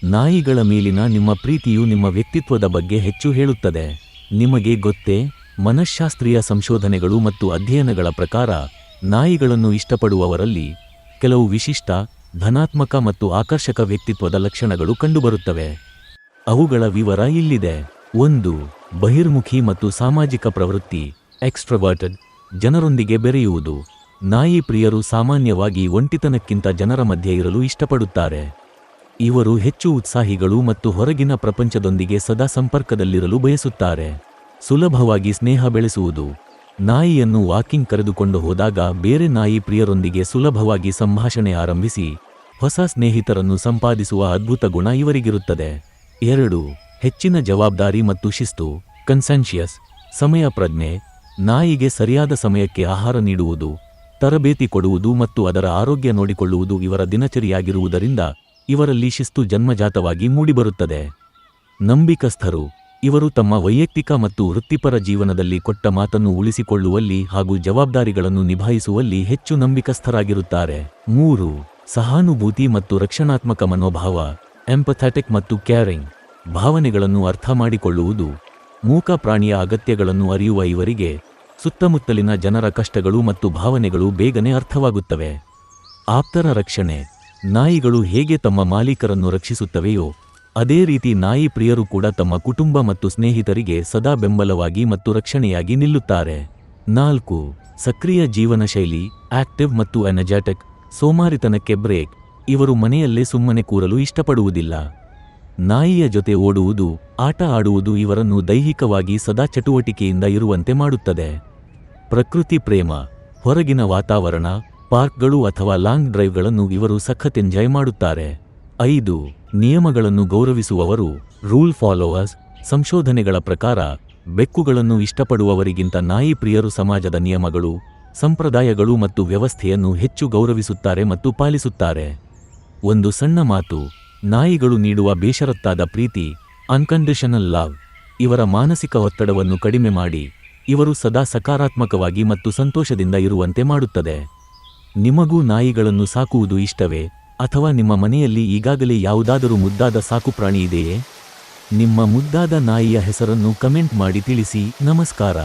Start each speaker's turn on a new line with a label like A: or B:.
A: ನಾಯಿಗಳ ಮೇಲಿನ ನಿಮ್ಮ ಪ್ರೀತಿಯು ನಿಮ್ಮ ವ್ಯಕ್ತಿತ್ವದ ಬಗ್ಗೆ ಹೆಚ್ಚು ಹೇಳುತ್ತದೆ. ನಿಮಗೆ ಗೊತ್ತೇ, ಮನಃಶಾಸ್ತ್ರೀಯ ಸಂಶೋಧನೆಗಳು ಮತ್ತು ಅಧ್ಯಯನಗಳ ಪ್ರಕಾರ ನಾಯಿಗಳನ್ನು ಇಷ್ಟಪಡುವವರಲ್ಲಿ ಕೆಲವು ವಿಶಿಷ್ಟ, ಧನಾತ್ಮಕ ಮತ್ತು ಆಕರ್ಷಕ ವ್ಯಕ್ತಿತ್ವದ ಲಕ್ಷಣಗಳು ಕಂಡುಬರುತ್ತವೆ. ಅವುಗಳ ವಿವರ ಇಲ್ಲಿದೆ. 1. ಬಹಿರ್ಮುಖಿ ಮತ್ತು ಸಾಮಾಜಿಕ ಪ್ರವೃತ್ತಿ, ಎಕ್ಸ್ಟ್ರವರ್ಟೆಡ್, ಜನರೊಂದಿಗೆ ಬೆರೆಯುವುದು. ನಾಯಿ ಪ್ರಿಯರು ಸಾಮಾನ್ಯವಾಗಿ ಒಂಟಿತನಕ್ಕಿಂತ ಜನರ ಮಧ್ಯೆ ಇರಲು ಇಷ್ಟಪಡುತ್ತಾರೆ. ಇವರು ಹೆಚ್ಚು ಉತ್ಸಾಹಿಗಳು ಮತ್ತು ಹೊರಗಿನ ಪ್ರಪಂಚದೊಂದಿಗೆ ಸದಾ ಸಂಪರ್ಕದಲ್ಲಿರಲು ಬಯಸುತ್ತಾರೆ. ಸುಲಭವಾಗಿ ಸ್ನೇಹ ಬೆಳೆಸುವುದು. ನಾಯಿಯನ್ನು ವಾಕಿಂಗ್ ಕರೆದುಕೊಂಡು ಹೋದಾಗ ಬೇರೆ ನಾಯಿ ಪ್ರಿಯರೊಂದಿಗೆ ಸುಲಭವಾಗಿ ಸಂಭಾಷಣೆ ಆರಂಭಿಸಿ ಹೊಸ ಸ್ನೇಹಿತರನ್ನು ಸಂಪಾದಿಸುವ ಅದ್ಭುತ ಗುಣ ಇವರಿಗಿರುತ್ತದೆ. 2. ಹೆಚ್ಚಿನ ಜವಾಬ್ದಾರಿ ಮತ್ತು ಶಿಸ್ತು, ಕನ್ಸೆನ್ಷಿಯಸ್, ಸಮಯ ಪ್ರಜ್ಞೆ. ನಾಯಿಗೆ ಸರಿಯಾದ ಸಮಯಕ್ಕೆ ಆಹಾರ ನೀಡುವುದು, ತರಬೇತಿ ಕೊಡುವುದು ಮತ್ತು ಅದರ ಆರೋಗ್ಯ ನೋಡಿಕೊಳ್ಳುವುದು ಇವರ ದಿನಚರಿಯಾಗಿರುವುದರಿಂದ ಇವರಲ್ಲಿ ಶಿಸ್ತು ಜನ್ಮಜಾತವಾಗಿ ಮೂಡಿಬರುತ್ತದೆ. ನಂಬಿಕಸ್ಥರು. ಇವರು ತಮ್ಮ ವೈಯಕ್ತಿಕ ಮತ್ತು ವೃತ್ತಿಪರ ಜೀವನದಲ್ಲಿ ಕೊಟ್ಟ ಮಾತನ್ನು ಉಳಿಸಿಕೊಳ್ಳುವಲ್ಲಿ ಹಾಗೂ ಜವಾಬ್ದಾರಿಗಳನ್ನು ನಿಭಾಯಿಸುವಲ್ಲಿ ಹೆಚ್ಚು ನಂಬಿಕಸ್ಥರಾಗಿರುತ್ತಾರೆ. 3. ಸಹಾನುಭೂತಿ ಮತ್ತು ರಕ್ಷಣಾತ್ಮಕ ಮನೋಭಾವ, ಎಂಪಥೆಟಿಕ್ ಮತ್ತು ಕ್ಯಾರಿಂಗ್. ಭಾವನೆಗಳನ್ನು ಅರ್ಥ ಮಾಡಿಕೊಳ್ಳುವುದು. ಮೂಕ ಪ್ರಾಣಿಯ ಅಗತ್ಯಗಳನ್ನು ಅರಿಯುವ ಇವರಿಗೆ ಸುತ್ತಮುತ್ತಲಿನ ಜನರ ಕಷ್ಟಗಳು ಮತ್ತು ಭಾವನೆಗಳು ಬೇಗನೆ ಅರ್ಥವಾಗುತ್ತವೆ. ಆಪ್ತರ ರಕ್ಷಣೆ. ನಾಯಿಗಳು ಹೇಗೆ ತಮ್ಮ ಮಾಲೀಕರನ್ನು ರಕ್ಷಿಸುತ್ತವೆಯೋ ಅದೇ ರೀತಿ ನಾಯಿ ಪ್ರಿಯರು ಕೂಡ ತಮ್ಮ ಕುಟುಂಬ ಮತ್ತು ಸ್ನೇಹಿತರಿಗೆ ಸದಾ ಬೆಂಬಲವಾಗಿ ಮತ್ತು ರಕ್ಷಣೆಯಾಗಿ ನಿಲ್ಲುತ್ತಾರೆ. 4. ಸಕ್ರಿಯ ಜೀವನ ಶೈಲಿ, ಆಕ್ಟಿವ್ ಮತ್ತು ಎನರ್ಜೆಟಿಕ್. ಸೋಮಾರಿತನಕ್ಕೆ ಬ್ರೇಕ್. ಇವರು ಮನೆಯಲ್ಲೇ ಸುಮ್ಮನೆ ಕೂರಲು ಇಷ್ಟಪಡುವುದಿಲ್ಲ. ನಾಯಿಯ ಜೊತೆ ಓಡುವುದು, ಆಟ ಆಡುವುದು ಇವರನ್ನು ದೈಹಿಕವಾಗಿ ಸದಾ ಚಟುವಟಿಕೆಯಿಂದ ಇರುವಂತೆ ಮಾಡುತ್ತದೆ. ಪ್ರಕೃತಿ ಪ್ರೇಮ. ಹೊರಗಿನ ವಾತಾವರಣ, ಪಾರ್ಕ್ಗಳು ಅಥವಾ ಲಾಂಗ್ ಡ್ರೈವ್ಗಳನ್ನು ಇವರು ಸಖತ್ ಎಂಜಾಯ್ ಮಾಡುತ್ತಾರೆ. 5. ನಿಯಮಗಳನ್ನು ಗೌರವಿಸುವವರು, ರೂಲ್ ಫಾಲೋವರ್ಸ್. ಸಂಶೋಧನೆಗಳ ಪ್ರಕಾರ ಬೆಕ್ಕುಗಳನ್ನು ಇಷ್ಟಪಡುವವರಿಗಿಂತ ನಾಯಿ ಪ್ರಿಯರು ಸಮಾಜದ ನಿಯಮಗಳು, ಸಂಪ್ರದಾಯಗಳು ಮತ್ತು ವ್ಯವಸ್ಥೆಯನ್ನು ಹೆಚ್ಚು ಗೌರವಿಸುತ್ತಾರೆ ಮತ್ತು ಪಾಲಿಸುತ್ತಾರೆ. ಒಂದು ಸಣ್ಣ ಮಾತು. ನಾಯಿಗಳು ನೀಡುವ ಬೇಷರತ್ತಾದ ಪ್ರೀತಿ, ಅನ್ಕಂಡೀಷನಲ್ ಲವ್, ಇವರ ಮಾನಸಿಕ ಒತ್ತಡವನ್ನು ಕಡಿಮೆ ಮಾಡಿ ಇವರು ಸದಾ ಸಕಾರಾತ್ಮಕವಾಗಿ ಮತ್ತು ಸಂತೋಷದಿಂದ ಇರುವಂತೆ ಮಾಡುತ್ತದೆ. ನಿಮಗೂ ನಾಯಿಗಳನ್ನು ಸಾಕುವುದು ಇಷ್ಟವೇ? ಅಥವಾ ನಿಮ್ಮ ಮನೆಯಲ್ಲಿ ಈಗಾಗಲೇ ಯಾವುದಾದರೂ ಮುದ್ದಾದ ಸಾಕುಪ್ರಾಣಿ ಇದೆಯೇ? ನಿಮ್ಮ ಮುದ್ದಾದ ನಾಯಿಯ ಹೆಸರನ್ನು ಕಮೆಂಟ್ ಮಾಡಿ ತಿಳಿಸಿ. ನಮಸ್ಕಾರ.